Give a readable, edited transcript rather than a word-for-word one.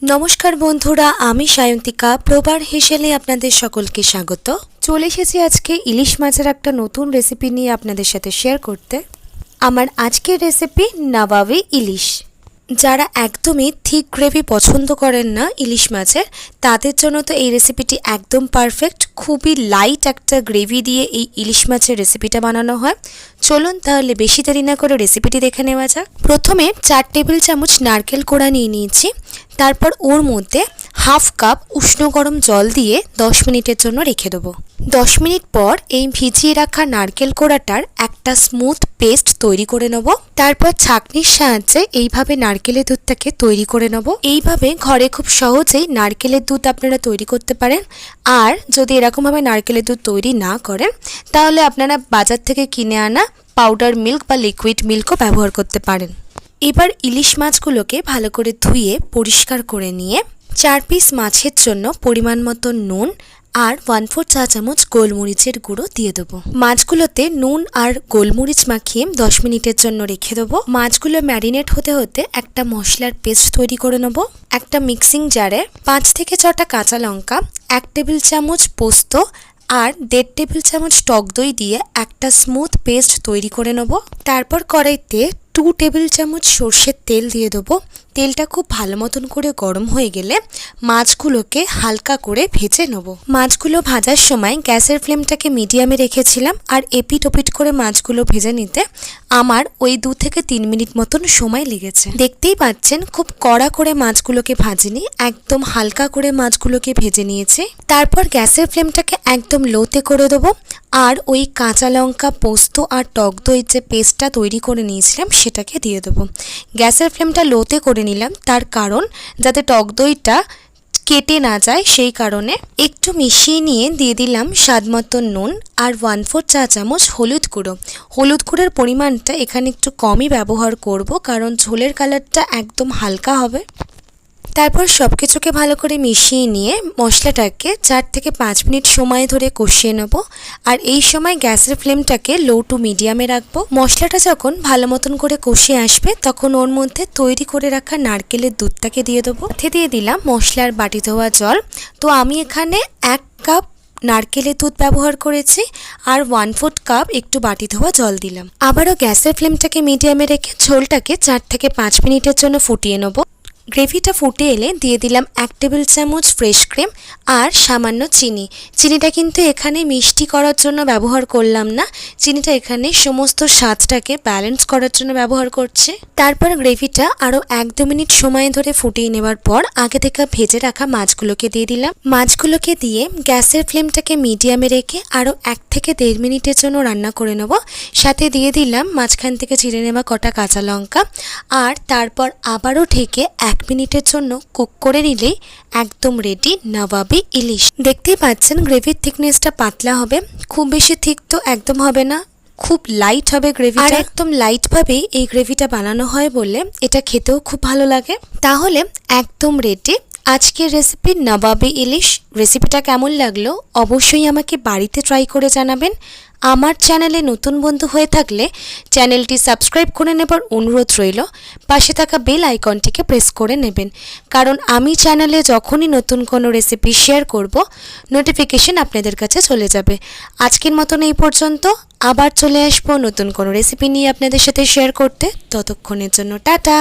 নমস্কার বন্ধুরা, আমি সায়ন্তিকা প্রবার হেসেলে আপনাদের সকলকে স্বাগত। চলে এসেছি আজকে ইলিশ মাছের একটা নতুন রেসিপি নিয়ে আপনাদের সাথে শেয়ার করতে। আমার আজকের রেসিপি নওয়াবি ইলিশ। যারা একদমই থিক গ্রেভি পছন্দ করেন না ইলিশ মাছের, তাদের জন্য তো এই রেসিপিটি একদম পারফেক্ট। খুবই লাইট একটা গ্রেভি দিয়ে এই ইলিশ মাছের রেসিপিটা বানানো হয়। চলুন তাহলে বেশি দেরি না করে রেসিপিটি দেখে নেওয়া যাক। প্রথমে 4 টেবিল চামচ নারকেল কোড়া নিয়ে নিয়েছি। তারপর ওর মধ্যে হাফ কাপ উষ্ণ গরম জল দিয়ে 10 মিনিটের জন্য রেখে দেবো। 10 মিনিট পর এই ভিজিয়ে রাখা নারকেল কোড়াটার একটা স্মুথ পেস্ট তৈরি করে নেব। তারপর ছাঁকনির সাহায্যে এইভাবে নারকেলের দুধটাকে তৈরি করে নেব। এইভাবে ঘরে খুব সহজেই নারকেলের দুধ আপনারা তৈরি করতে পারেন। আর যদি এরকমভাবে নারকেলের দুধ তৈরি না করেন, তাহলে আপনারা বাজার থেকে কিনে আনা পাউডার মিল্ক বা লিকুইড মিল্কও ব্যবহার করতে পারেন। এবার ইলিশ মাছগুলোকে ভালো করে ধুয়ে পরিষ্কার করে নিয়ে 4 পিস মাছের জন্য পরিমাণ মতো নুন আর 1/4 চা চামচ গোলমরিচের গুঁড়ো দিয়ে দেবো। মাছগুলোতে নুন আর গোলমরিচ মাখিয়ে 10 মিনিটের জন্য রেখে দেবো। মাছগুলো ম্যারিনেট হতে হতে একটা মশলার পেস্ট তৈরি করে নেবো। একটা মিক্সিং জারে 5 থেকে 6টা কাঁচা লঙ্কা, 1 টেবিল চামচ পোস্ত আর 1.5 টেবিল চামচ টক দই দিয়ে একটা স্মুথ পেস্ট তৈরি করে নেব। তারপর কড়াইতে 2 টেবিল চামচ সর্ষের তেল দিয়ে দেবো। তেলটা খুব ভালো মতন করে গরম হয়ে গেলে মাছগুলোকে হালকা করে ভেজে নেব। মাছগুলো ভাজার সময় গ্যাসের ফ্লেমটাকে মিডিয়ামে রেখেছিলাম, আর এপিট ওপিট করে মাছগুলো ভেজে নিতে আমার ওই 2 থেকে 3 মিনিট মতন সময় লেগেছে। দেখতেই পাচ্ছেন খুব কড়া করে মাছগুলোকে ভাজিনি, একদম হালকা করে মাছগুলোকে ভেজে নিয়েছি। তারপর গ্যাসের ফ্লেমটাকে একদম লোতে করে দেবো, আর ওই কাঁচা লঙ্কা, পোস্ত আর টক দই যে পেস্টটা তৈরি করে নিয়েছিলাম সেটাকে দিয়ে দেবো। গ্যাসের ফ্লেমটা লোতে করে নিলাম, তার কারণ যাতে টক দইটা কেটে না যায়, সেই কারণে। একটু মিশিয়ে নিয়ে দিয়ে দিলাম স্বাদ মতো নুন আর 1/4 চা চামচ হলুদ গুঁড়ো। হলুদ গুঁড়োর পরিমাণটা এখানে একটু কমই ব্যবহার করব, কারণ ঝোলের কালারটা একদম হালকা হবে। তারপর সব কিছুকে ভালো করে মিশিয়ে নিয়ে মশলাটাকে 4 থেকে 5 মিনিট সময় ধরে কষিয়ে নেব। আর এই সময় গ্যাসের ফ্লেমটাকে লো টু মিডিয়ামে রাখবো। মশলাটা যখন ভালো মতন করে কষিয়ে আসবে, তখন ওর মধ্যে তৈরি করে রাখা নারকেলের দুধটাকে দিয়ে দেবো। দিয়ে দিলাম মশলার বাটি ধোয়া জল। তো আমি এখানে 1 কাপ নারকেলের দুধ ব্যবহার করেছি, আর 1/4 কাপ একটু বাটি ধোয়া জল দিলাম। আবারও গ্যাসের ফ্লেমটাকে মিডিয়ামে রেখে ঝোলটাকে 4 থেকে 5 মিনিটের জন্য ফুটিয়ে নেব। গ্রেভিটা ফুটে এলে দিয়ে দিলাম 1 টেবিল চামচ ফ্রেশ ক্রিম আর সামান্য চিনি। চিনিটা কিন্তু এখানে মিষ্টি করার জন্য ব্যবহার করলাম না, চিনিটা এখানে সমস্ত স্বাদটাকে ব্যালেন্স করার জন্য ব্যবহার করছি। তারপর গ্রেভিটা আরও 1-2 মিনিট সময় ধরে ফুটিয়ে নেওয়ার পর আগে থেকে ভেজে রাখা মাছগুলোকে দিয়ে দিলাম। মাছগুলোকে দিয়ে গ্যাসের ফ্লেমটাকে মিডিয়ামে রেখে আরও 1 থেকে 1.5 মিনিটের জন্য রান্না করে নেব। সাথে দিয়ে দিলাম মাঝখান থেকে চিড়ে নেওয়া কটা কাঁচা লঙ্কা, আর তারপর আবারও ঢেকে 1 মিনিটের জন্য কুক করে নিলেই একদম রেডি নওয়াবি ইলিশ। দেখতেই পাচ্ছেন গ্রেভির থিকনেসটা পাতলা হবে, খুব বেশি থিক তো একদম হবে না, খুব লাইট হবে গ্রেভি। আর একদম লাইট ভাবেই এই গ্রেভিটা বানানো হয় বলে এটা খেতেও খুব ভালো লাগে। তাহলে একদম রেডি আজকের রেসিপি নওয়াবি ইলিশ। রেসিপিটা কেমন লাগলো অবশ্যই আমাকে বাড়িতে ট্রাই করে জানাবেন। আমার চ্যানেলে নতুন বন্ধু হয়ে থাকলে চ্যানেলটি সাবস্ক্রাইব করে নেবার অনুরোধ রইল। পাশে থাকা বেল আইকনটিকে প্রেস করে নেবেন, কারণ আমি চ্যানেলে যখনই নতুন কোনো রেসিপি শেয়ার করব, নোটিফিকেশন আপনাদের কাছে চলে যাবে। আজকের মতন এই পর্যন্ত, আবার চলে আসবো নতুন কোনো রেসিপি নিয়ে আপনাদের সাথে শেয়ার করতে। ততক্ষণের জন্য টাটা।